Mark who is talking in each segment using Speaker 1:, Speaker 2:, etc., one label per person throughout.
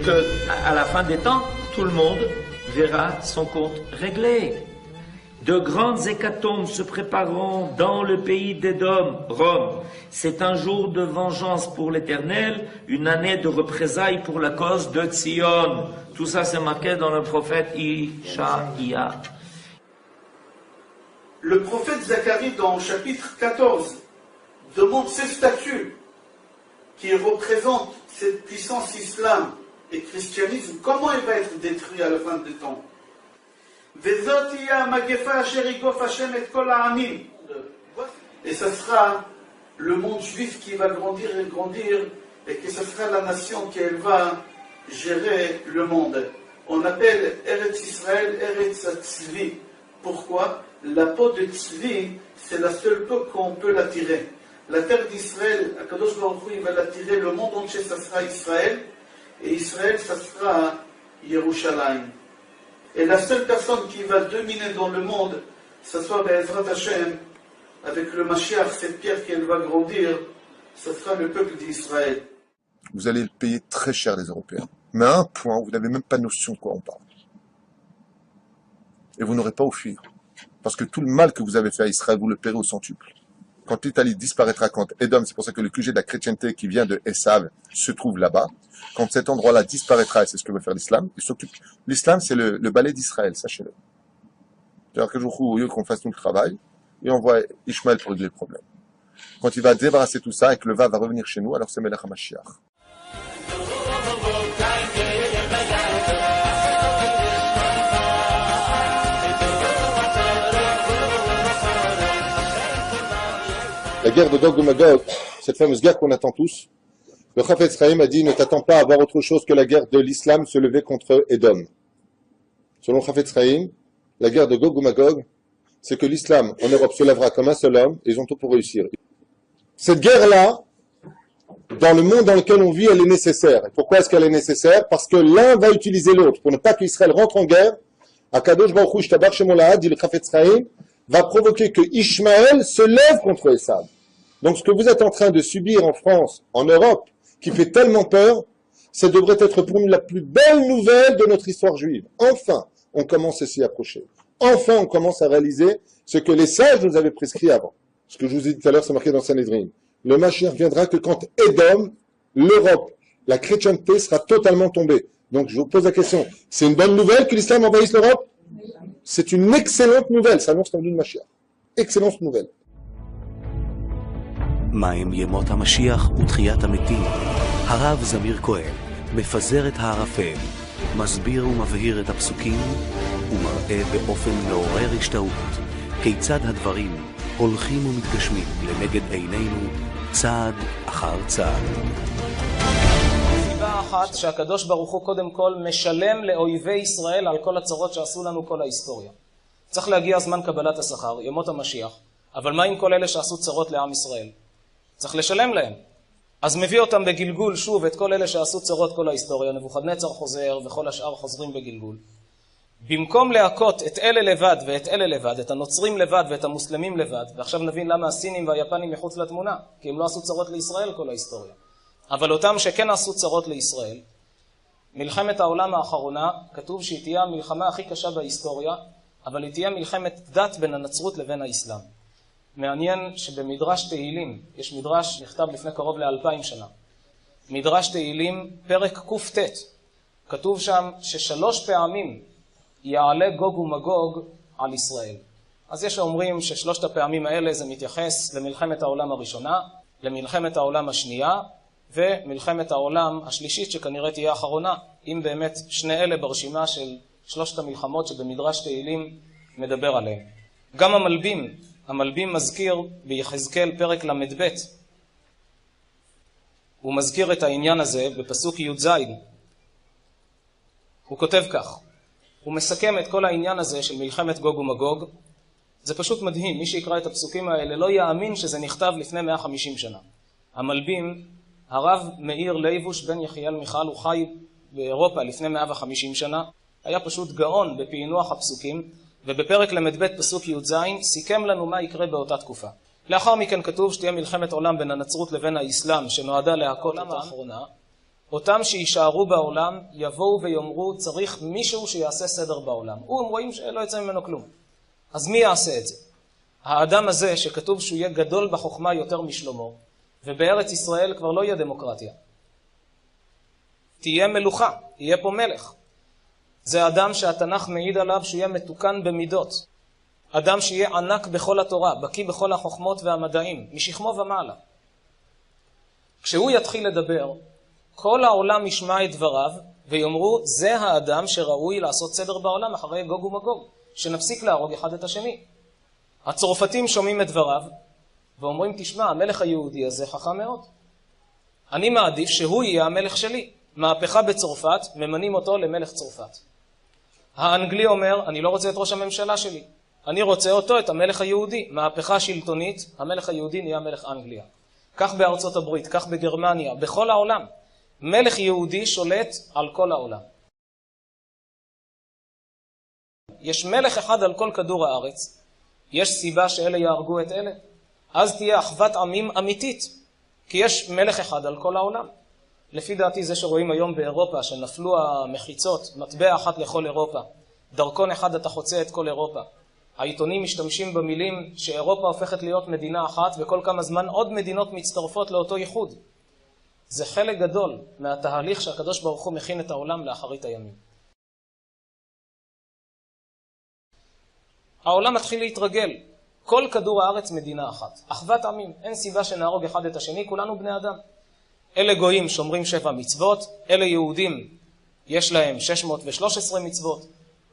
Speaker 1: que à la fin des temps, tout le monde verra son compte réglé. De grandes hécatombes se prépareront dans le pays d'Édom, Rome. C'est un jour de vengeance pour l'Éternel, une année de représailles pour la cause de Tzion. Tout ça, c'est marqué dans le prophète Ishaïa.
Speaker 2: Le prophète Zacharie, dans le chapitre 14, demande ces statuts qui représentent cette puissance islam et christianisme. Comment il va être détruit à la fin des temps? Et ce sera le monde juif qui va grandir et grandir, et que ce sera la nation qui va gérer le monde. On appelle Eretz Israël Eretz Tzvi. Pourquoi? La peau de Tzvi, c'est la seule peau qu'on peut l'attirer. La terre d'Israël, Akadosh Baruch Hu, il va l'attirer, le monde entier, ça sera Israël, et Israël, ça sera Yerushalayim. Et la seule personne qui va dominer dans le monde, ce soit Be'ezrat Hashem, avec le Mashiach, cette pierre qui va grandir, ce sera le peuple d'Israël.
Speaker 3: Vous allez le payer très cher, les Européens. Mais à un point, vous n'avez même pas notion de quoi on parle. Et vous n'aurez pas à fuir. Parce que tout le mal que vous avez fait à Israël, vous le paierez au centuple. Quand l'Italie disparaîtra, quand Édom, c'est pour ça que le QG de la chrétienté qui vient de Esav se trouve là-bas, quand cet endroit-là disparaîtra, et c'est ce que veut faire l'islam, l'islam c'est le balai d'Israël, sachez-le. C'est-à-dire qu'un jour où qu'on fasse tout le travail, et on voit Ishmaël pour régler le problème. Quand il va débarrasser tout ça et que le va revenir chez nous, alors c'est Melech HaMashiach. La guerre de Gog et Magog, cette fameuse guerre qu'on attend tous, le Chafetz Chaim a dit ne t'attends pas à voir autre chose que la guerre de l'islam se lever contre Édom. Selon Chafetz Chaim, la guerre de Gog et Magog, c'est que l'islam en Europe se lèvera comme un seul homme et ils ont tout pour réussir. Cette guerre-là, dans le monde dans lequel on vit, elle est nécessaire. Et pourquoi est-ce qu'elle est nécessaire? Parce que l'un va utiliser l'autre. Pour ne pas qu'Israël rentre en guerre, Akadosh Baruch Hu Shtabach Shemolaha, dit le Chafetz Chaim, va provoquer que Ishmaël se lève contre Esav. Donc ce que vous êtes en train de subir en France, en Europe, qui fait tellement peur, ça devrait être pour nous la plus belle nouvelle de notre histoire juive. Enfin, on commence à s'y approcher. Enfin, on commence à réaliser ce que les sages nous avaient prescrit avant. Ce que je vous ai dit tout à l'heure, c'est marqué dans Sanhedrin. Le Mashiach viendra que quand Édom, l'Europe, la chrétienté sera totalement tombée. Donc je vous pose la question, c'est une bonne nouvelle que l'islam envahisse l'Europe? C'est une excellente nouvelle, ça annonce l'venue de Mashiach. Excellente nouvelle.
Speaker 4: מהם ימות המשיח ותחיית המתים. הרב זמיר כהן מפזר את הערפל, מסביר ומבהיר את הפסוקים ומראה באופן מעורר השתאות כיצד הדברים הולכים ומתגשמים לנגד עינינו צעד אחר צעד.
Speaker 5: סיבה אחת שהקדוש ברוך הוא קודם כל משלם לאויבי ישראל על כל הצרות שעשו לנו כל ההיסטוריה. צריך להגיע זמן קבלת השכר, ימות המשיח, אבל מה עם כל אלה שעשו צרות לעם ישראל? צריך לשלם להם. אז מביא אותם בגלגול שוב את כל אלה שעשו צרות כל ההיסטוריה, נבוכדנצר חוזר וכל השאר חוזרים בגלגול. במקום להכות את אלה לבד ואת אלה לבד, את הנוצרים לבד ואת המוסלמים לבד, ועכשיו נבין למה הסינים והיפנים מחוץ לתמונה, כי הם לא עשו צרות לישראל כל ההיסטוריה. אבל אותם שכן עשו צרות לישראל, מלחמת העולם האחרונה, כתוב שהיא תהיה המלחמה הכי קשה בהיסטוריה, אבל היא תהיה מלחמת דת בין הנצרות לבין האסלאם. מעניין שבמדרש תהילים, יש מדרש נכתב לפני קרוב ל2000 שנה, מדרש תהילים פרק ק"ט, כתוב שם ש3 פעמים יעלה גוג ומגוג על ישראל. אז יש שאומרים ש3 הפעמים האלה זה מתייחס למלחמת העולם הראשונה, למלחמת העולם השנייה, ומלחמת העולם השלישית שכנראה תהיה האחרונה, אם באמת שני אלה ברשימה של 3 המלחמות שבמדרש תהילים מדבר עליהם. גם המלבים מזכיר ביחזקאל פרק למ"ב, הוא מזכיר את העניין הזה בפסוק י"ז. הוא כותב כך, הוא מסכם את כל העניין הזה של מלחמת גוג ומגוג. זה פשוט מדהים, מי שיקרא את הפסוקים האלה לא יאמין שזה נכתב לפני 150 שנה. המלבים, הרב מאיר לייבוש בן יחיאל מיכל, הוא חי באירופה לפני 150 שנה, היה פשוט גאון בפענוח הפסוקים, ובפרק למ"ב פסוק י"ז סיכם לנו מה יקרה באותה תקופה. לאחר מכן כתוב שתהיה מלחמת עולם בין הנצרות לבין האסלאם שנועדה להכות את האחרונה, אותם שישארו בעולם יבואו ויאמרו צריך מישהו שיעשה סדר בעולם. הם רואים שלא יצא ממנו כלום. אז מי יעשה את זה? האדם הזה שכתוב שהוא יהיה גדול בחוכמה יותר משלמה, ובארץ ישראל כבר לא יהיה דמוקרטיה. תהיה מלוכה, יהיה פה מלך. זה אדם שהתנ"ך מעיד עליו שהוא יהיה מתוקן במידות. אדם שיהיה ענק בכל התורה, בקיא בכל החוכמות והמדעים, משכמו ומעלה. כשהוא יתחיל לדבר, כל העולם ישמע את דבריו, ויאמרו, זה האדם שראוי לעשות סדר בעולם אחרי גוג ומגוג, שנפסיק להרוג אחד את השני. הצרפתים שומעים את דבריו, ואומרים, תשמע, המלך היהודי הזה חכם מאוד. אני מעדיף שהוא יהיה המלך שלי. מהפכה בצרפת, ממנים אותו למלך צרפת. האנגלי אומר, אני לא רוצה את ראש הממשלה שלי. אני רוצה אותו, את המלך היהודי. מהפכה שלטונית, המלך היהודי נהיה מלך אנגליה. כך בארצות הברית, כך בגרמניה, בכל העולם. מלך יהודי שולט על כל העולם. יש מלך אחד על כל כדור הארץ. יש סיבה שאלה יהרגו את אלה. אז תהיה אחוות עמים אמיתית. כי יש מלך אחד על כל העולם. לפי דעתי זה שרואים היום באירופה, שנפלו המחיצות, מטבע אחת לכל אירופה. דרכון אחד אתה חוצה את כל אירופה. העיתונים משתמשים במילים שאירופה הופכת להיות מדינה אחת, וכל כמה זמן עוד מדינות מצטרפות לאותו ייחוד. זה חלק גדול מהתהליך שהקדוש ברוך הוא מכין את העולם לאחרית הימים. העולם מתחיל להתרגל. כל כדור הארץ מדינה אחת. אחוות עמים. אין סיבה שנהרוג אחד את השני, כולנו בני אדם. אלה גויים שומרים 7 מצוות, אלה יהודים יש להם 613 מצוות.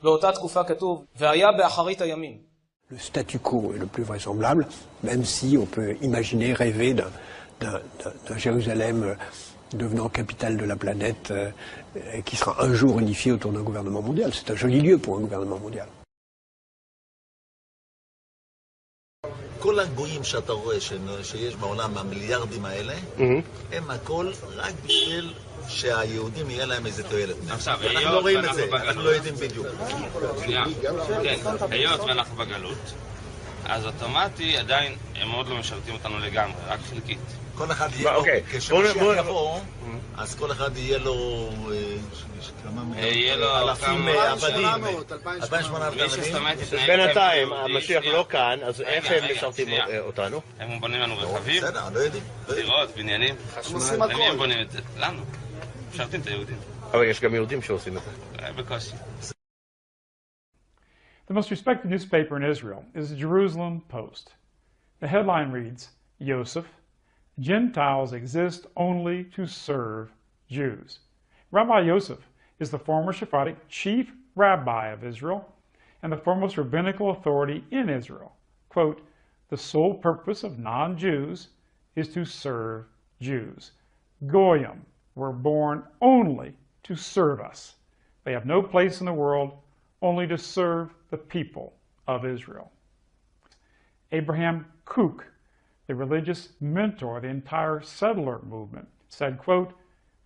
Speaker 5: באותה תקופה כתוב, והיה באחרית הימים.
Speaker 6: Le statu quo est le plus vraisemblable, même si on peut imaginer, rêver d'un Jérusalem devenant capitale de la planète qui sera un jour unifié autour d'un gouvernement mondial. C'est un joli lieu pour un gouvernement mondial.
Speaker 7: כל הגויים שאתה רואה שיש בעולם, המיליארדים האלה, הם הכל רק בשביל שהיהודים יהיה להם איזה תועלת.
Speaker 8: עכשיו,
Speaker 7: אנחנו לא רואים את זה, אנחנו לא יודעים בדיוק.
Speaker 8: כן, היות ואנחנו בגלות, אז אוטומטי עדיין הם עוד לא משרתים אותנו לגמרי, רק חלקית.
Speaker 7: כל אחד יהיה לו, כשמשיח יבוא, אז כל אחד יהיה לו אלפים עבדים, 2,800 עבדים.
Speaker 9: בינתיים, המשיח לא כאן, אז איך הם משרתים אותנו?
Speaker 8: הם בונים לנו רכבים,
Speaker 7: בסדר, לא יודעים.
Speaker 8: דירות, בניינים. למי הם בונים את זה? לנו. משרתים את היהודים.
Speaker 9: אבל יש גם יהודים שעושים את זה.
Speaker 8: בקושי.
Speaker 10: The most respected newspaper in Israel is the Jerusalem Post. The headline reads, Yosef, Gentiles exist only to serve Jews. Rabbi Yosef is the former Sephardic chief rabbi of Israel and the foremost rabbinical authority in Israel. Quote, the sole purpose of non-Jews is to serve Jews. Goyim were born only to serve us. They have no place in the world only to serve the people of Israel. Abraham Kook, the religious mentor of the entire settler movement, said, quote,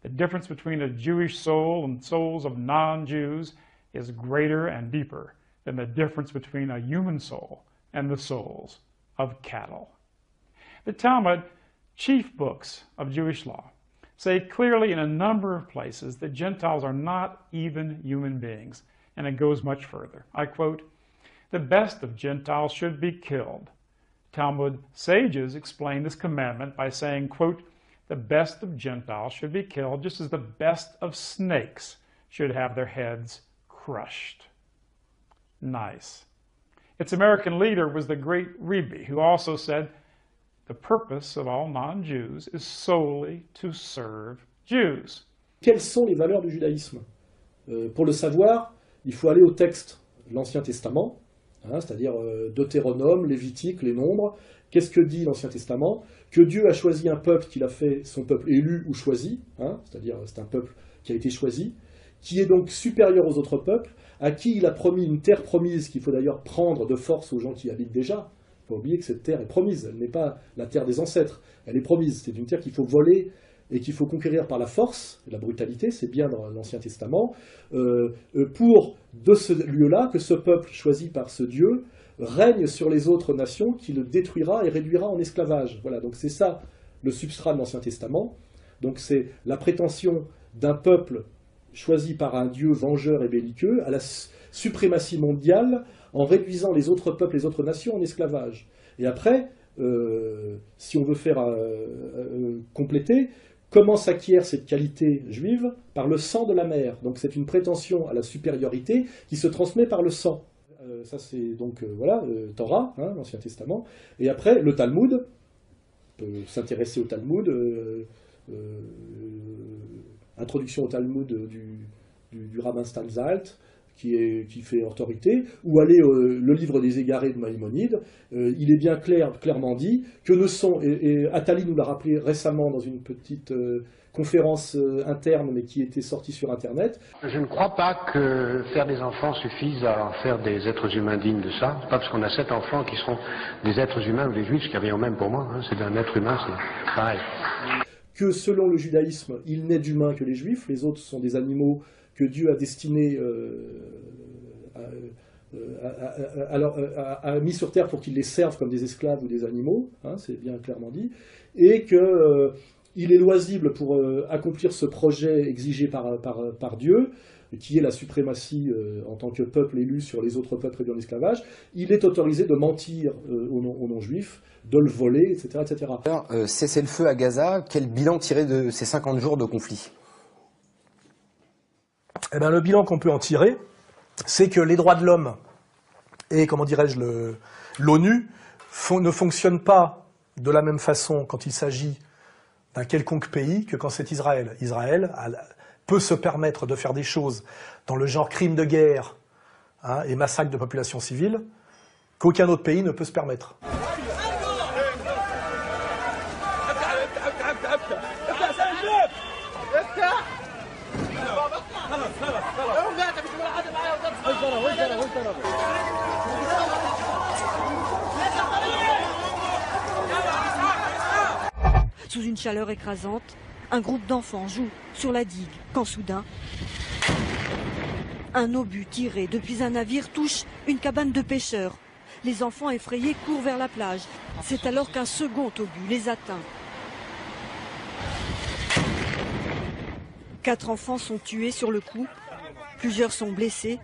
Speaker 10: the difference between a Jewish soul and souls of non-Jews is greater and deeper than the difference between a human soul and the souls of cattle. The Talmud, chief books of Jewish law, say clearly in a number of places that Gentiles are not even human beings, and it goes much further. I quote, the best of Gentiles should be killed. Talmud sages explain this commandment by saying, quote, the best of Gentiles should be killed just as the best of snakes should have their heads crushed. Nice. Its American leader was the great Rebbe, who also said, the purpose of all non-Jews is solely to serve Jews.
Speaker 11: Quelles sont les valeurs du judaïsme? Pour le savoir, il faut aller au texte de l'Ancien Testament, c'est-à-dire Deutéronome, Lévitique, les Nombres. Qu'est-ce que dit l'Ancien Testament? Que Dieu a choisi un peuple qu'il a fait son peuple élu ou choisi, c'est-à-dire c'est un peuple qui a été choisi, qui est donc supérieur aux autres peuples, à qui il a promis une terre promise qu'il faut d'ailleurs prendre de force aux gens qui y habitent déjà. Il ne faut pas oublier que cette terre est promise, elle n'est pas la terre des ancêtres, elle est promise, c'est une terre qu'il faut voler et qu'il faut conquérir par la force, la brutalité, c'est bien dans l'Ancien Testament, pour de ce lieu-là que ce peuple choisi par ce Dieu règne sur les autres nations, qui le détruira et réduira en esclavage. Voilà, donc c'est ça le substrat de l'Ancien Testament. Donc c'est la prétention d'un peuple choisi par un dieu vengeur et belliqueux à la suprématie mondiale en réduisant les autres peuples, les autres nations en esclavage. Et après, si on veut faire compléter, comment s'acquiert cette qualité juive? Par le sang de la mère. Donc c'est une prétention à la supériorité qui se transmet par le sang. Ça c'est donc, voilà, Torah, hein, l'Ancien Testament. Et après, le Talmud, on peut s'intéresser au Talmud, introduction au Talmud du rabbin Stanzalt, qui fait autorité, ou aller le livre des égarés de Maïmonide. Il est bien clairement dit que ne sont, et Attali nous l'a rappelé récemment dans une petite conférence interne, mais qui était sortie sur Internet.
Speaker 6: Je ne crois pas que faire des enfants suffise à en faire des êtres humains dignes de ça. C'est pas parce qu'on a 7 enfants qui seront des êtres humains ou des juifs, ce qui revient au même pour moi. Hein. C'est un être humain, c'est pareil. Que selon le judaïsme, il n'est d'humains que les juifs, les autres sont des animaux que Dieu a destinés, a mis sur terre pour qu'ils les servent comme des esclaves ou des animaux, hein, c'est bien clairement dit, et qu'il est loisible pour accomplir ce projet exigé par Dieu, qui est la suprématie en tant que peuple élu sur les autres peuples réduits en esclavage, il est autorisé de mentir aux non-juifs, de le voler, etc. etc.
Speaker 12: Cessez le feu à Gaza, quel bilan tirer de ces 50 jours de conflit?
Speaker 11: Eh bien, le bilan qu'on peut en tirer, c'est que les droits de l'homme et, comment dirais-je, l'ONU ne fonctionnent pas de la même façon quand il s'agit d'un quelconque pays que quand c'est Israël. Israël peut se permettre de faire des choses dans le genre crime de guerre, hein, et massacre de populations civiles qu'aucun autre pays ne peut se permettre.
Speaker 13: Sous une chaleur écrasante, un groupe d'enfants joue sur la digue quand soudain, un obus tiré depuis un navire touche une cabane de pêcheurs. Les enfants effrayés courent vers la plage. C'est alors qu'un second obus les atteint. 4 enfants sont tués sur le coup, plusieurs sont blessés.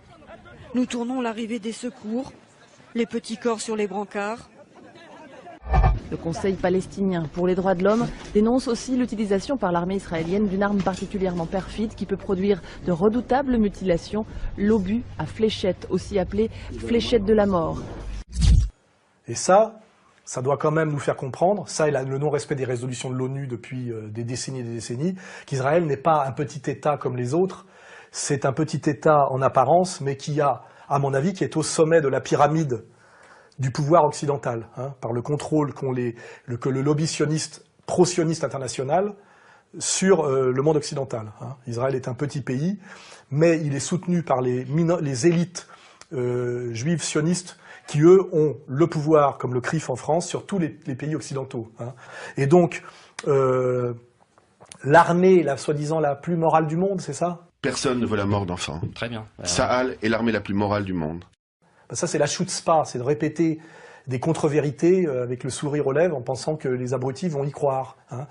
Speaker 13: Nous tournons l'arrivée des secours, les petits corps sur les brancards.
Speaker 14: Le Conseil palestinien pour les droits de l'homme dénonce aussi l'utilisation par l'armée israélienne d'une arme particulièrement perfide qui peut produire de redoutables mutilations, l'obus à fléchette, aussi appelé fléchette de la mort.
Speaker 11: Et ça doit quand même nous faire comprendre, ça et le non-respect des résolutions de l'ONU depuis des décennies, qu'Israël n'est pas un petit État comme les autres, c'est un petit État en apparence, mais qui a, à mon avis, qui est au sommet de la pyramide du pouvoir occidental, hein, par le contrôle que le lobby sioniste, pro-sioniste international sur le monde occidental. Hein. Israël est un petit pays, mais il est soutenu par les élites juives sionistes qui, eux, ont le pouvoir, comme le CRIF en France, sur tous les pays occidentaux. Hein. Et donc, l'armée, soi-disant la plus morale du monde, c'est ça?
Speaker 15: Personne ne veut la mort d'enfants.
Speaker 8: Très bien.
Speaker 15: Tsahal est l'armée la plus morale du monde.
Speaker 11: Ça, c'est la chutzpah, c'est de répéter des contre-vérités avec le sourire aux lèvres en pensant que les abrutis vont y croire. Hein.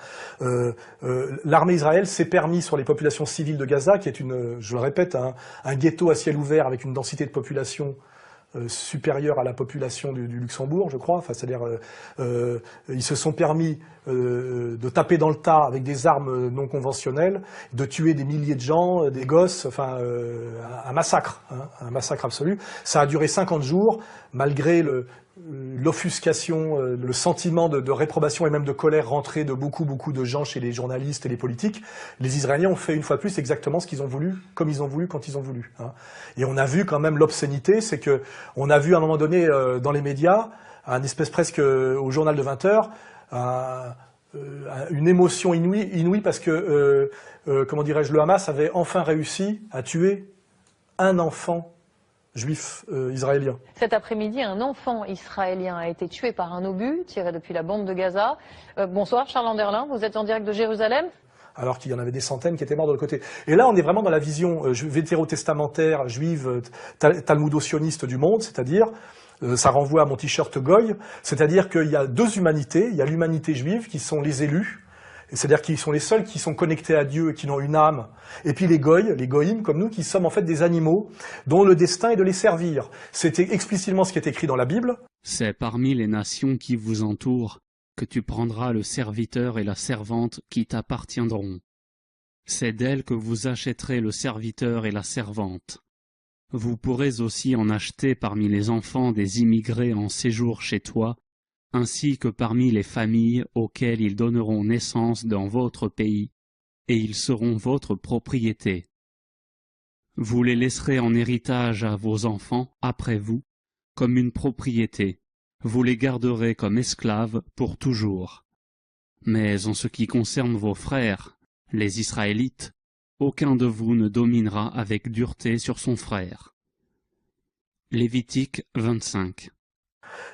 Speaker 11: L'armée israélienne s'est permis sur les populations civiles de Gaza, qui est je le répète, un ghetto à ciel ouvert avec une densité de population supérieure à la population du Luxembourg, je crois. Enfin, c'est-à-dire, ils se sont permis de taper dans le tas avec des armes non conventionnelles, de tuer des milliers de gens, des gosses, enfin, un massacre, hein, un massacre absolu. Ça a duré 50 jours, malgré l'offuscation, le sentiment de réprobation et même de colère rentrée de beaucoup de gens chez les journalistes et les politiques. Les Israéliens ont fait une fois de plus exactement ce qu'ils ont voulu, comme ils ont voulu, quand ils ont voulu. Hein. Et on a vu quand même l'obscénité, c'est que on a vu à un moment donné dans les médias, un espèce presque au journal de 20 heures, une émotion inouïe parce que, comment dirais-je, le Hamas avait enfin réussi à tuer un enfant juif israélien.
Speaker 16: Cet après-midi, un enfant israélien a été tué par un obus tiré depuis la bande de Gaza. Bonsoir Charles Anderlin, vous êtes en direct de Jérusalem.
Speaker 11: Alors qu'il y en avait des centaines qui étaient morts de l'autre côté. Et là, on est vraiment dans la vision vétérotestamentaire, juive, talmudo-sioniste du monde, c'est-à-dire, ça renvoie à mon t-shirt Goy, c'est-à-dire qu'il y a deux humanités, il y a l'humanité juive, qui sont les élus, c'est-à-dire qu'ils sont les seuls qui sont connectés à Dieu et qui n'ont une âme. Et puis les goïms, comme nous, qui sommes en fait des animaux dont le destin est de les servir. C'était explicitement ce qui est écrit dans la Bible.
Speaker 17: C'est parmi les nations qui vous entourent que tu prendras le serviteur et la servante qui t'appartiendront. C'est d'elles que vous achèterez le serviteur et la servante. Vous pourrez aussi en acheter parmi les enfants des immigrés en séjour chez toi, ainsi que parmi les familles auxquelles ils donneront naissance dans votre pays, et ils seront votre propriété. Vous les laisserez en héritage à vos enfants, après vous, comme une propriété. Vous les garderez comme esclaves pour toujours. Mais en ce qui concerne vos frères, les Israélites, aucun de vous ne dominera avec dureté sur son frère. Lévitique 25.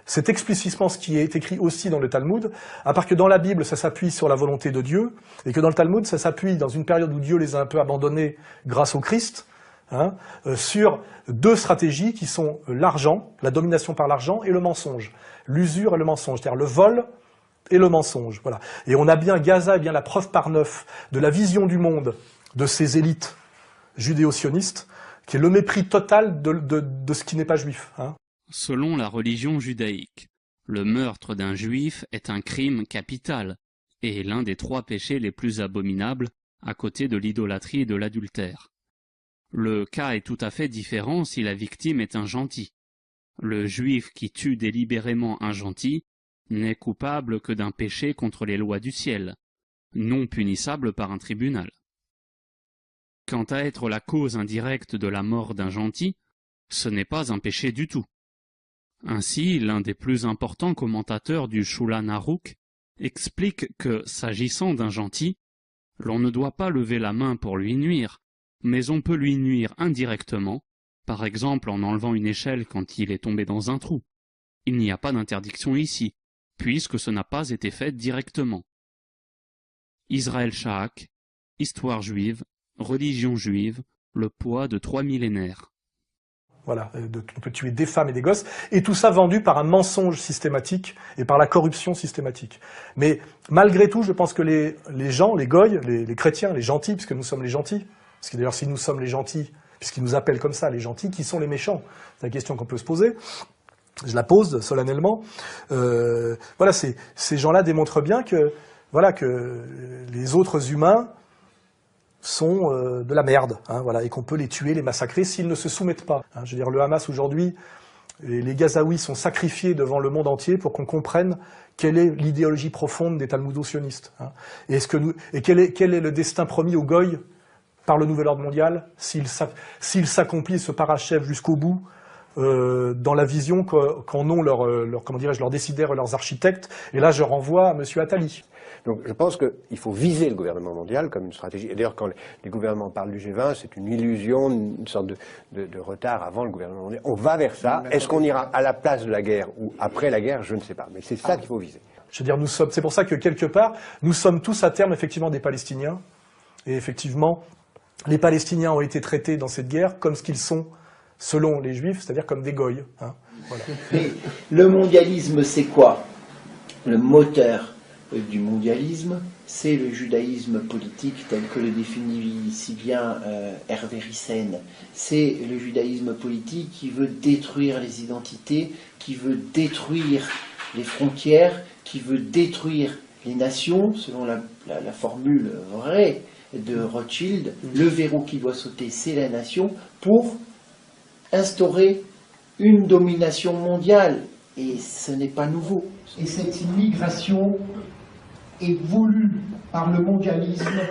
Speaker 11: C'est explicitement ce qui est écrit aussi dans le Talmud, à part que dans la Bible, ça s'appuie sur la volonté de Dieu, et que dans le Talmud, ça s'appuie dans une période où Dieu les a un peu abandonnés grâce au Christ, sur deux stratégies qui sont l'argent, la domination par l'argent, et le mensonge. L'usure et le mensonge, c'est-à-dire le vol et le mensonge. Voilà. Et on a bien, Gaza est bien la preuve par neuf de la vision du monde de ces élites judéo-sionistes, qui est le mépris total de ce qui n'est pas juif.
Speaker 17: Selon la religion judaïque, le meurtre d'un juif est un crime capital et l'un des 3 péchés les plus abominables à côté de l'idolâtrie et de l'adultère. Le cas est tout à fait différent si la victime est un gentil. Le juif qui tue délibérément un gentil n'est coupable que d'un péché contre les lois du ciel, non punissable par un tribunal. Quant à être la cause indirecte de la mort d'un gentil, ce n'est pas un péché du tout. Ainsi, l'un des plus importants commentateurs du Shulchan Aruch explique que, s'agissant d'un gentil, l'on ne doit pas lever la main pour lui nuire, mais on peut lui nuire indirectement, par exemple en enlevant une échelle quand il est tombé dans un trou. Il n'y a pas d'interdiction ici, puisque ce n'a pas été fait directement. Israël Shahak, Histoire juive, Religion juive, le poids de 3 millénaires.
Speaker 11: Voilà, on peut tuer des femmes et des gosses, et tout ça vendu par un mensonge systématique et par la corruption systématique. Mais malgré tout, je pense que les gens, les goïs, les chrétiens, les gentils, puisque nous sommes les gentils, parce que d'ailleurs si nous sommes les gentils, puisqu'ils nous appellent comme ça, les gentils, qui sont les méchants? C'est la question qu'on peut se poser. Je la pose solennellement. Voilà, ces gens-là démontrent bien que, voilà, que les autres humains sont de la merde, voilà, et qu'on peut les tuer, les massacrer s'ils ne se soumettent pas. Je veux dire, le Hamas aujourd'hui, les Gazaouis sont sacrifiés devant le monde entier pour qu'on comprenne quelle est l'idéologie profonde des talmudo-sionistes. Et quel est le destin promis aux Goïs par le nouvel ordre mondial s'il s'accomplit et se parachève jusqu'au bout dans la vision qu'en ont leurs décideurs et leurs architectes. Et là, je renvoie à M. Attali.
Speaker 6: Donc je pense qu'il faut viser le gouvernement mondial comme une stratégie. Et d'ailleurs, quand les gouvernements parlent du G20, c'est une illusion, une sorte de retard avant le gouvernement mondial. On va vers ça. Est-ce qu'on ira à la place de la guerre ou après la guerre? Je ne sais pas. Mais c'est ça qu'il faut viser.
Speaker 11: Je veux dire, c'est pour ça que quelque part, nous sommes tous à terme effectivement des Palestiniens. Et effectivement, les Palestiniens ont été traités dans cette guerre comme ce qu'ils sont selon les Juifs, c'est-à-dire comme des goïs. Voilà.
Speaker 18: Mais le mondialisme, c'est quoi? Le moteur du mondialisme, c'est le judaïsme politique tel que le définit si bien Hervé Ryssen. C'est le judaïsme politique qui veut détruire les identités, qui veut détruire les frontières, qui veut détruire les nations, selon la formule vraie de Rothschild. Le verrou qui doit sauter, c'est la nation, pour instaurer une domination mondiale. Et ce n'est pas nouveau.
Speaker 19: Et cette migration est voulue par le mondialisme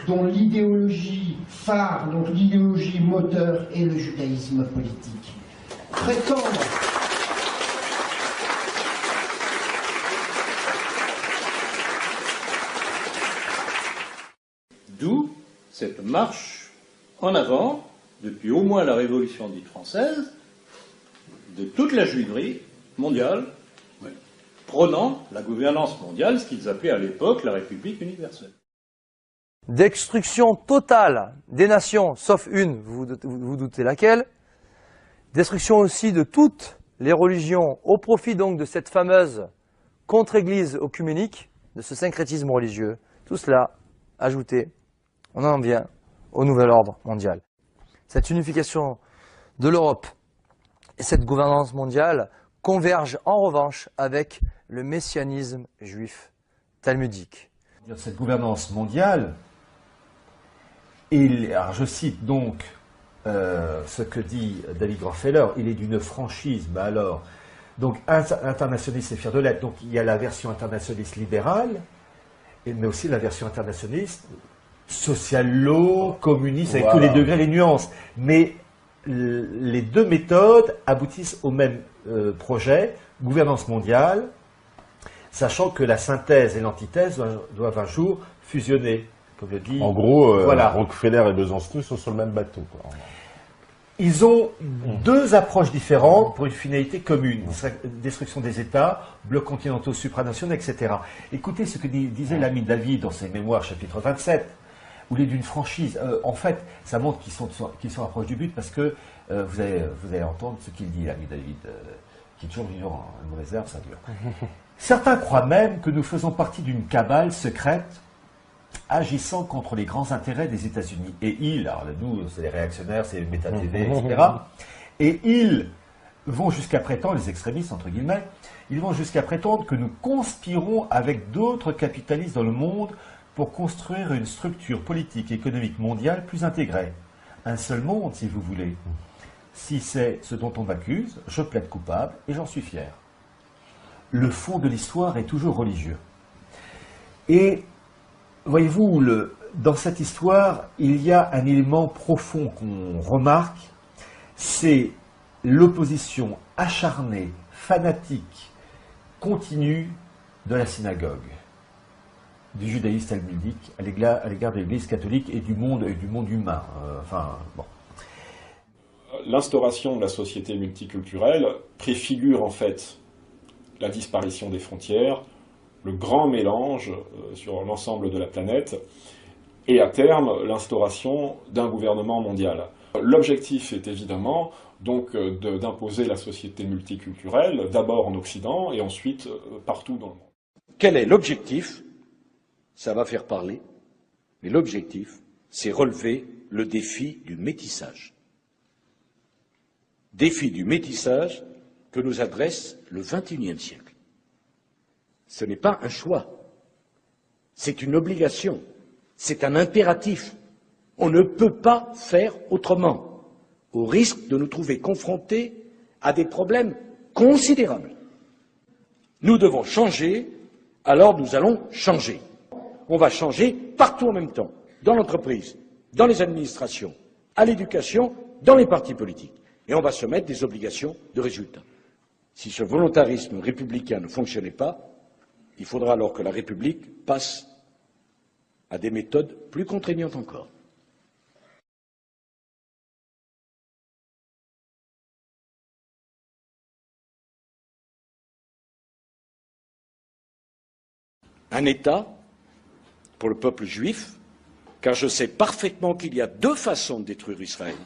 Speaker 19: dont l'idéologie phare, dont l'idéologie moteur est le judaïsme politique. Prétendre
Speaker 20: d'où cette marche en avant, depuis au moins la Révolution dite française, de toute la juiverie mondiale, prônant la gouvernance mondiale, ce qu'ils appelaient à l'époque la République universelle.
Speaker 21: Destruction totale des nations, sauf une, vous doutez laquelle. Destruction aussi de toutes les religions, au profit donc de cette fameuse contre-église œcuménique, de ce syncrétisme religieux. Tout cela, ajouté, on en vient au nouvel ordre mondial. Cette unification de l'Europe et cette gouvernance mondiale convergent en revanche avec le messianisme juif talmudique.
Speaker 1: Cette gouvernance mondiale, alors je cite donc ce que dit David Rockefeller, il est d'une franchise, mais alors, donc internationaliste c'est fier de l'être, donc il y a la version internationaliste libérale, mais aussi la version internationaliste socialo-communiste, avec tous les degrés, les nuances. Mais les deux méthodes aboutissent au même projet, gouvernance mondiale, sachant que la synthèse et l'antithèse doivent un jour fusionner, comme le dit...
Speaker 22: En gros,
Speaker 1: voilà.
Speaker 22: Rockefeller et Besançon sont sur le même bateau, quoi.
Speaker 1: Ils ont deux approches différentes pour une finalité commune. Destruction des États, blocs continentaux supranationaux, etc. Écoutez ce que disait l'ami David dans ses mémoires, chapitre 27, où il est d'une franchise. En fait, ça montre qu'ils sont proches du but, parce que vous allez entendre ce qu'il dit, l'ami David, qui est toujours vivant, une mauvaise herbe, ça dure. Certains croient même que nous faisons partie d'une cabale secrète agissant contre les grands intérêts des États-Unis. Et ils, alors nous, c'est les réactionnaires, c'est Meta TV, etc. Et ils vont jusqu'à prétendre, les extrémistes, entre guillemets, ils vont jusqu'à prétendre que nous conspirons avec d'autres capitalistes dans le monde pour construire une structure politique et économique mondiale plus intégrée. Un seul monde, si vous voulez. Si c'est ce dont on m'accuse, je plaide coupable et j'en suis fier. Le fond de l'histoire est toujours religieux. Et voyez-vous, dans cette histoire, il y a un élément profond qu'on remarque, c'est l'opposition acharnée, fanatique, continue de la synagogue, du judaïsme talmudique à l'égard de l'Église catholique et du monde humain.
Speaker 23: L'instauration de la société multiculturelle préfigure en fait la disparition des frontières, le grand mélange sur l'ensemble de la planète, et à terme, l'instauration d'un gouvernement mondial. L'objectif est évidemment donc d'imposer la société multiculturelle, d'abord en Occident et ensuite partout dans le monde.
Speaker 24: Quel est l'objectif? Ça va faire parler, mais l'objectif, c'est relever le défi du métissage. Défi du métissage que nous adresse le XXIe siècle. Ce n'est pas un choix, c'est une obligation, c'est un impératif. On ne peut pas faire autrement, au risque de nous trouver confrontés à des problèmes considérables. Nous devons changer, alors nous allons changer. On va changer partout en même temps, dans l'entreprise, dans les administrations, à l'éducation, dans les partis politiques. Et on va se mettre des obligations de résultat. Si ce volontarisme républicain ne fonctionnait pas, il faudra alors que la République passe à des méthodes plus contraignantes encore. Un État pour le peuple juif, car je sais parfaitement qu'il y a deux façons de détruire Israël.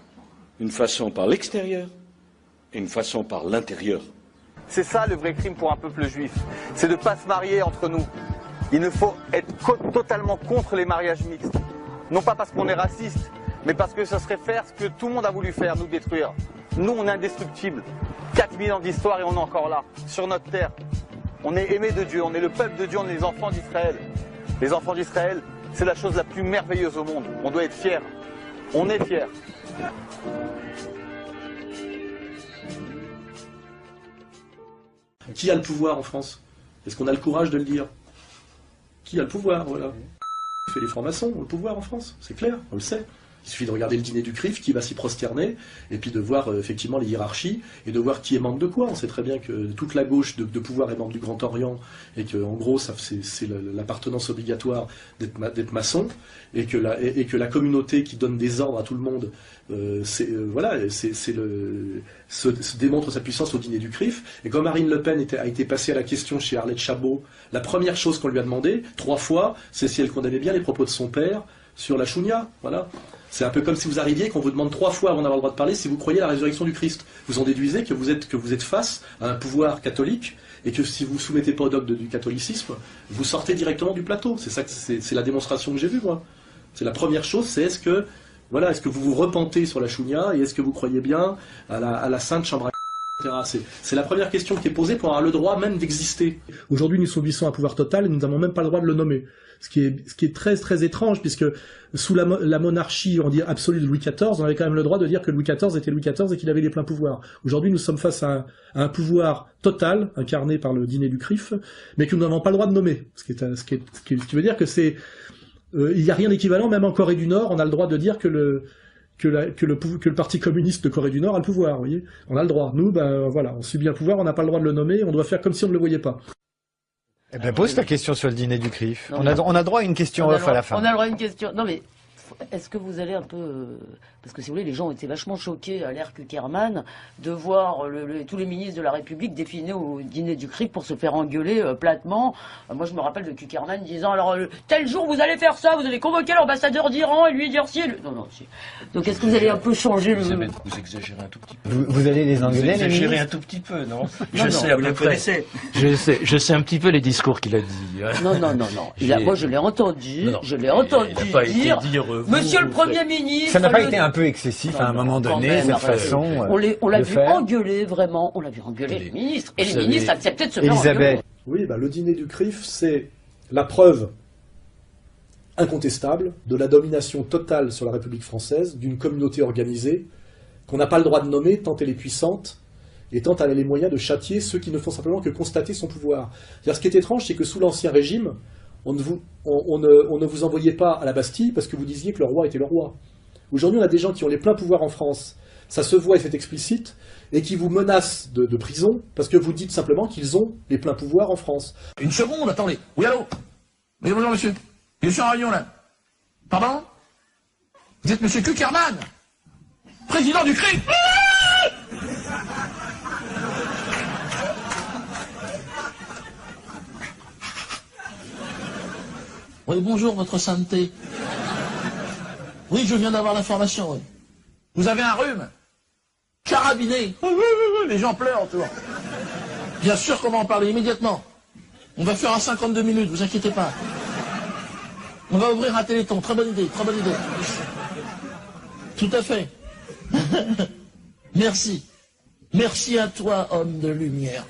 Speaker 24: Une façon par l'extérieur et une façon par l'intérieur.
Speaker 25: C'est ça le vrai crime pour un peuple juif, c'est de ne pas se marier entre nous. Il ne faut être totalement contre les mariages mixtes. Non pas parce qu'on est raciste, mais parce que ça serait faire ce que tout le monde a voulu faire, nous détruire. Nous, on est indestructibles. 4000 ans d'histoire et on est encore là, sur notre terre. On est aimés de Dieu, on est le peuple de Dieu, on est les enfants d'Israël. Les enfants d'Israël, c'est la chose la plus merveilleuse au monde. On doit être fiers. On est fiers.
Speaker 11: Qui a le pouvoir en France? Est-ce qu'on a le courage de le dire? Qui a le pouvoir? Voilà. Fait les francs-maçons ont le pouvoir en France, c'est clair, on le sait. Il suffit de regarder le dîner du CRIF, qui va s'y prosterner, et puis de voir effectivement les hiérarchies, et de voir qui est membre de quoi. On sait très bien que toute la gauche de pouvoir est membre du Grand Orient, et que en gros c'est l'appartenance obligatoire d'être maçon, et que la communauté qui donne des ordres à tout le monde, se démontre sa puissance au dîner du CRIF. Et quand Marine Le Pen a été passée à la question chez Arlette Chabot, la première chose qu'on lui a demandé, 3 fois, c'est si elle condamnait bien les propos de son père sur la chounia, voilà. C'est un peu comme si vous arriviez, qu'on vous demande 3 fois avant d'avoir le droit de parler si vous croyez à la résurrection du Christ. Vous en déduisez que vous êtes face à un pouvoir catholique, et que si vous ne soumettez pas au dogme du catholicisme, vous sortez directement du plateau. C'est ça, c'est la démonstration que j'ai vue, moi. C'est la première chose, c'est est-ce que vous vous repentez sur la chounia, et est-ce que vous croyez bien à la sainte chambre, etc. C'est la première question qui est posée pour avoir le droit même d'exister. Aujourd'hui, nous subissons un pouvoir total et nous n'avons même pas le droit de le nommer. Ce qui est très très étrange, puisque sous la monarchie, on dit absolue de Louis XIV, on avait quand même le droit de dire que Louis XIV était Louis XIV et qu'il avait les pleins pouvoirs. Aujourd'hui, nous sommes face à un pouvoir total, incarné par le dîner du CRIF, mais que nous n'avons pas le droit de nommer. Ce qui veut dire que il n'y a rien d'équivalent, même en Corée du Nord, on a le droit de dire que le Parti communiste de Corée du Nord a le pouvoir, vous voyez. On a le droit. Nous, voilà, on subit un pouvoir, on n'a pas le droit de le nommer, on doit faire comme si on ne le voyait pas.
Speaker 2: Eh ben, pose ta question sur le dîner du CRIF. On a droit à une question off à la fin.
Speaker 3: On a le droit à une question. Non mais, est-ce que vous allez un peu... Parce que si vous voulez, les gens étaient vachement choqués à l'ère Kuckerman de voir tous les ministres de la République défiler au dîner du CRIF pour se faire engueuler platement. Moi je me rappelle de Kuckerman disant alors tel jour vous allez faire ça, vous allez convoquer l'ambassadeur d'Iran et lui dire si... Non. Donc est-ce que vous allez un peu changer le...
Speaker 4: Vous exagérez un tout petit peu.
Speaker 2: Vous allez les engueuler,
Speaker 4: Vous exagérez un tout petit peu, non? Je sais, vous le connaissez. Je sais un petit peu les discours qu'il a dit.
Speaker 3: Non. Moi je l'ai entendu, dire... Monsieur le Premier ministre...
Speaker 2: Ça n'a pas été un peu excessif à un moment donné, cette façon
Speaker 3: on l'a vu engueuler, vraiment. On l'a vu engueuler les ministres. Et les ministres acceptaient de se faire engueuler.
Speaker 11: Oui, le dîner du CRIF, c'est la preuve incontestable de la domination totale sur la République française d'une communauté organisée qu'on n'a pas le droit de nommer tant elle est puissante et tant elle a les moyens de châtier ceux qui ne font simplement que constater son pouvoir. Ce qui est étrange, c'est que sous l'Ancien Régime, on ne vous envoyait pas à la Bastille parce que vous disiez que le roi était le roi. Aujourd'hui, on a des gens qui ont les pleins pouvoirs en France, ça se voit et c'est explicite, et qui vous menacent de prison parce que vous dites simplement qu'ils ont les pleins pouvoirs en France.
Speaker 5: Une seconde, attendez. Oui, allô? Oui, bonjour, monsieur. Je suis en réunion, là. Pardon? Vous êtes monsieur Kuckerman, président du CRIF. Oui, bonjour, votre sainteté. Oui, je viens d'avoir l'information, oui. Vous avez un rhume? Carabiné. Les gens pleurent autour. Bien sûr qu'on va en parler immédiatement. On va faire à 52 minutes, vous inquiétez pas. On va ouvrir un téléthon, très bonne idée, très bonne idée. Tout à fait. Merci. Merci à toi, homme de lumière.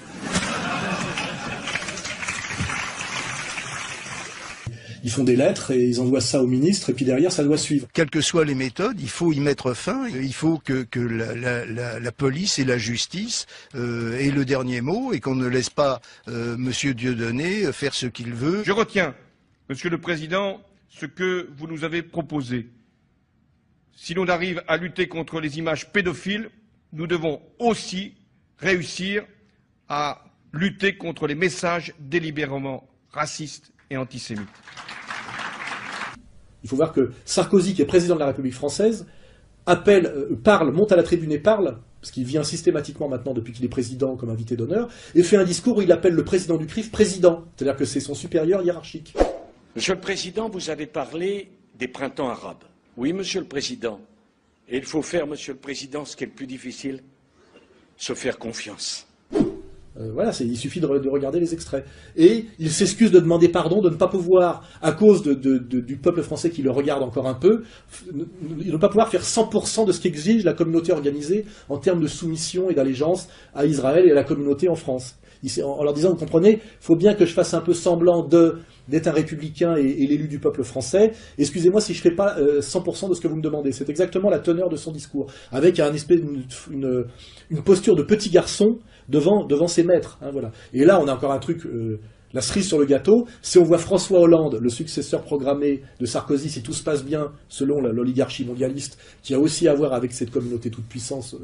Speaker 11: Ils font des lettres et ils envoient ça au ministre et puis derrière ça doit suivre.
Speaker 7: Quelles que soient les méthodes, il faut y mettre fin. Il faut que la police et la justice aient le dernier mot et qu'on ne laisse pas Monsieur Dieudonné faire ce qu'il veut.
Speaker 26: Je retiens, Monsieur le Président, ce que vous nous avez proposé. Si l'on arrive à lutter contre les images pédophiles, nous devons aussi réussir à lutter contre les messages délibérément racistes et antisémites.
Speaker 11: Il faut voir que Sarkozy, qui est président de la République française, monte à la tribune et parle, parce qu'il vient systématiquement maintenant depuis qu'il est président comme invité d'honneur, et fait un discours où il appelle le président du CRIF président, c'est-à-dire que c'est son supérieur hiérarchique.
Speaker 24: Monsieur le Président, vous avez parlé des printemps arabes. Oui, Monsieur le Président. Et il faut faire, Monsieur le Président, ce qui est le plus difficile, se faire confiance.
Speaker 11: Voilà, il suffit de regarder les extraits. Et il s'excuse de demander pardon, de ne pas pouvoir, à cause du peuple français qui le regarde encore un peu, il ne pas pouvoir faire 100% de ce qu'exige la communauté organisée en termes de soumission et d'allégeance à Israël et à la communauté en France. En leur disant, vous comprenez, il faut bien que je fasse un peu semblant d'être un républicain et l'élu du peuple français. Excusez-moi si je ne fais pas 100% de ce que vous me demandez. C'est exactement la teneur de son discours, avec une posture de petit garçon devant ses maîtres. Hein, voilà. Et là, on a encore un truc, la cerise sur le gâteau. Si on voit François Hollande, le successeur programmé de Sarkozy, si tout se passe bien, selon l'oligarchie mondialiste, qui a aussi à voir avec cette communauté toute puissante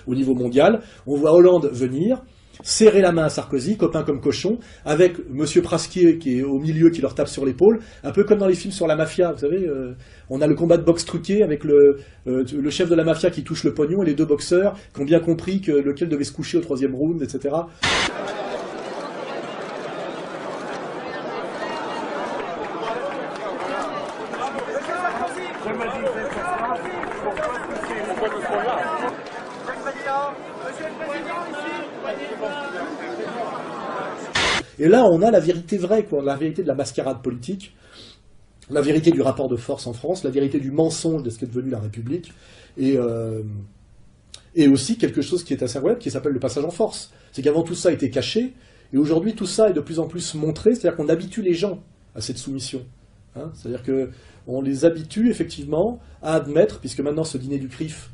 Speaker 11: au niveau mondial, on voit Hollande venir, serrer la main à Sarkozy, copain comme cochon, avec Monsieur Prasquier qui est au milieu, qui leur tape sur l'épaule, un peu comme dans les films sur la mafia, vous savez, on a le combat de boxe truqué avec le chef de la mafia qui touche le pognon et les deux boxeurs qui ont bien compris que lequel devait se coucher au 3e round, etc. Et là, on a la vérité vraie, quoi, la vérité de la mascarade politique, la vérité du rapport de force en France, la vérité du mensonge de ce qu'est devenu la République, et aussi quelque chose qui est assez incroyable, qui s'appelle le passage en force. C'est qu'avant tout ça était caché, et aujourd'hui tout ça est de plus en plus montré, c'est-à-dire qu'on habitue les gens à cette soumission. Hein, c'est-à-dire qu'on les habitue effectivement à admettre, puisque maintenant ce dîner du CRIF,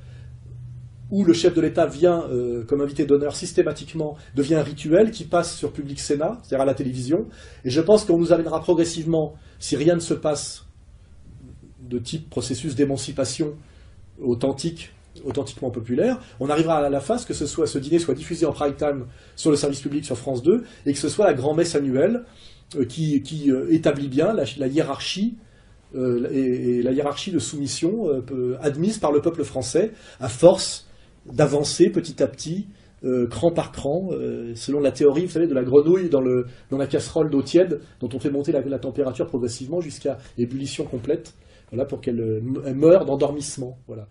Speaker 11: où le chef de l'État vient comme invité d'honneur systématiquement, devient un rituel qui passe sur Public Sénat, c'est-à-dire à la télévision, et je pense qu'on nous amènera progressivement, si rien ne se passe de type processus d'émancipation authentiquement populaire, on arrivera à la phase que ce dîner soit diffusé en prime time sur le service public sur France 2, et que ce soit la grand-messe annuelle qui établit bien la hiérarchie et la hiérarchie de soumission admise par le peuple français, à force d'avancer petit à petit, cran par cran, selon la théorie, vous savez, de la grenouille dans la casserole d'eau tiède, dont on fait monter la température progressivement jusqu'à ébullition complète, voilà, pour qu'elle meure d'endormissement. Voilà.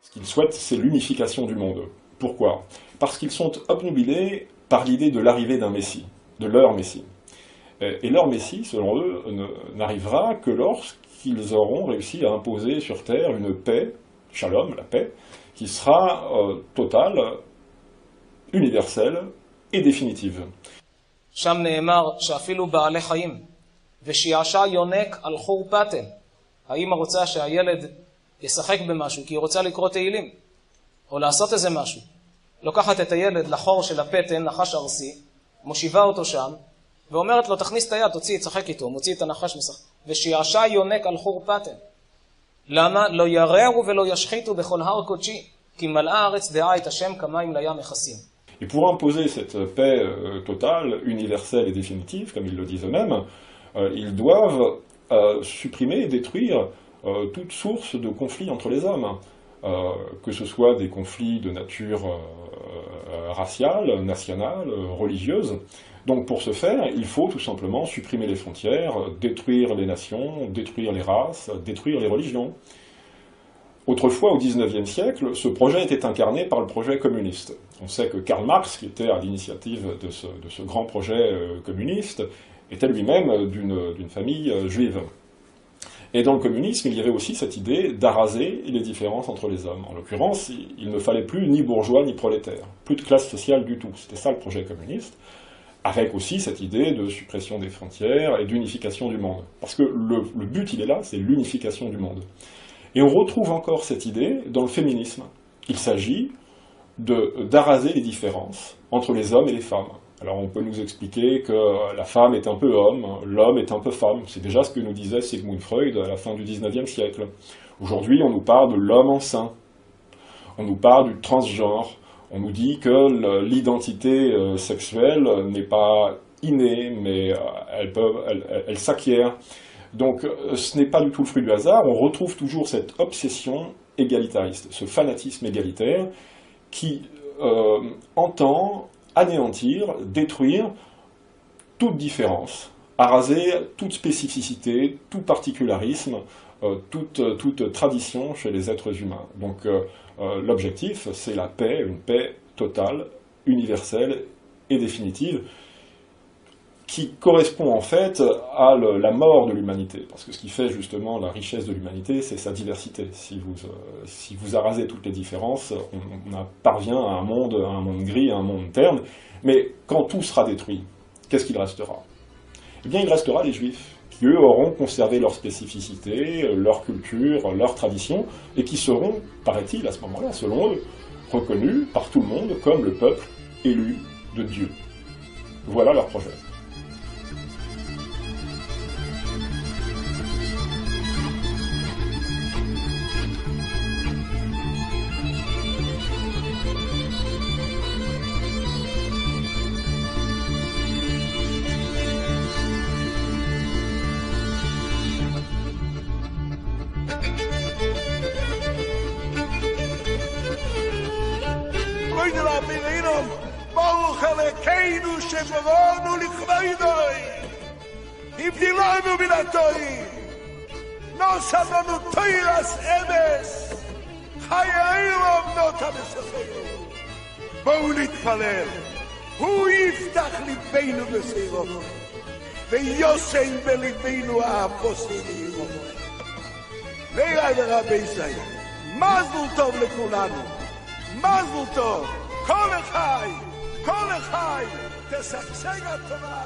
Speaker 23: Ce qu'ils souhaitent, c'est l'unification du monde. Pourquoi? Parce qu'ils sont obnubilés par l'idée de l'arrivée d'un Messie, de leur Messie. Et leur Messie, selon eux, n'arrivera que lorsqu'ils auront réussi à imposer sur terre une paix, shalom, la paix, qui sera totale, universelle et définitive.
Speaker 8: שם נאמר שאפילו בעלי חיים ושיעשע יונק על חור פטן. האמא רוצה שהילד ישחק במשהו כי היא רוצה לקרוא תהילים או לעשות איזה משהו. לוקחת את הילד לחור של הפטן, נחש ארסי, מושיבה אותו שם ואומרת לו תכניס את היד, תוציא, תשחק איתו, מוציא את הנחש משחק. ושיעשע יונק על חור פטן. למה? לא ירעו ולא ישחיתו בכל הר קודשי, כי מלאה הארץ דעה את השם כמים לים מכסים.
Speaker 23: Et pour imposer cette paix totale, universelle et définitive, comme ils le disent eux-mêmes, ils doivent supprimer et détruire toute source de conflit entre les hommes, que ce soit des conflits de nature raciale, nationale, religieuse. Donc pour ce faire, il faut tout simplement supprimer les frontières, détruire les nations, détruire les races, détruire les religions. Autrefois, au XIXe siècle, ce projet était incarné par le projet communiste. On sait que Karl Marx, qui était à l'initiative de ce grand projet communiste, était lui-même d'une famille juive. Et dans le communisme, il y avait aussi cette idée d'araser les différences entre les hommes. En l'occurrence, il ne fallait plus ni bourgeois ni prolétaires, plus de classe sociale du tout. C'était ça le projet communiste, avec aussi cette idée de suppression des frontières et d'unification du monde. Parce que le but, il est là, c'est l'unification du monde. Et on retrouve encore cette idée dans le féminisme. Il s'agit d'araser les différences entre les hommes et les femmes. Alors on peut nous expliquer que la femme est un peu homme, l'homme est un peu femme. C'est déjà ce que nous disait Sigmund Freud à la fin du XIXe siècle. Aujourd'hui, on nous parle de l'homme enceint. On nous parle du transgenre. On nous dit que l'identité sexuelle n'est pas innée, mais elle s'acquiert. Donc ce n'est pas du tout le fruit du hasard, on retrouve toujours cette obsession égalitariste, ce fanatisme égalitaire qui entend anéantir, détruire toute différence, araser toute spécificité, tout particularisme, toute tradition chez les êtres humains. Donc l'objectif, c'est la paix, une paix totale, universelle et définitive, qui correspond en fait à la mort de l'humanité. Parce que ce qui fait justement la richesse de l'humanité, c'est sa diversité. Si vous arasez toutes les différences, on parvient à un monde gris, à un monde terne. Mais quand tout sera détruit, qu'est-ce qu'il restera? Eh bien, il restera les Juifs, qui eux auront conservé leur spécificité, leur culture, leur tradition, et qui seront, paraît-il à ce moment-là, selon eux, reconnus par tout le monde comme le peuple élu de Dieu. Voilà leur projet.
Speaker 9: בואו נתפלל. הוא יפתח ליבנו בסירות, ויושם בליבנו האפוסטלים. לילה ורבי ישראל, מזל טוב לכולנו, מזל טוב, כל החי, תשגשג התורה.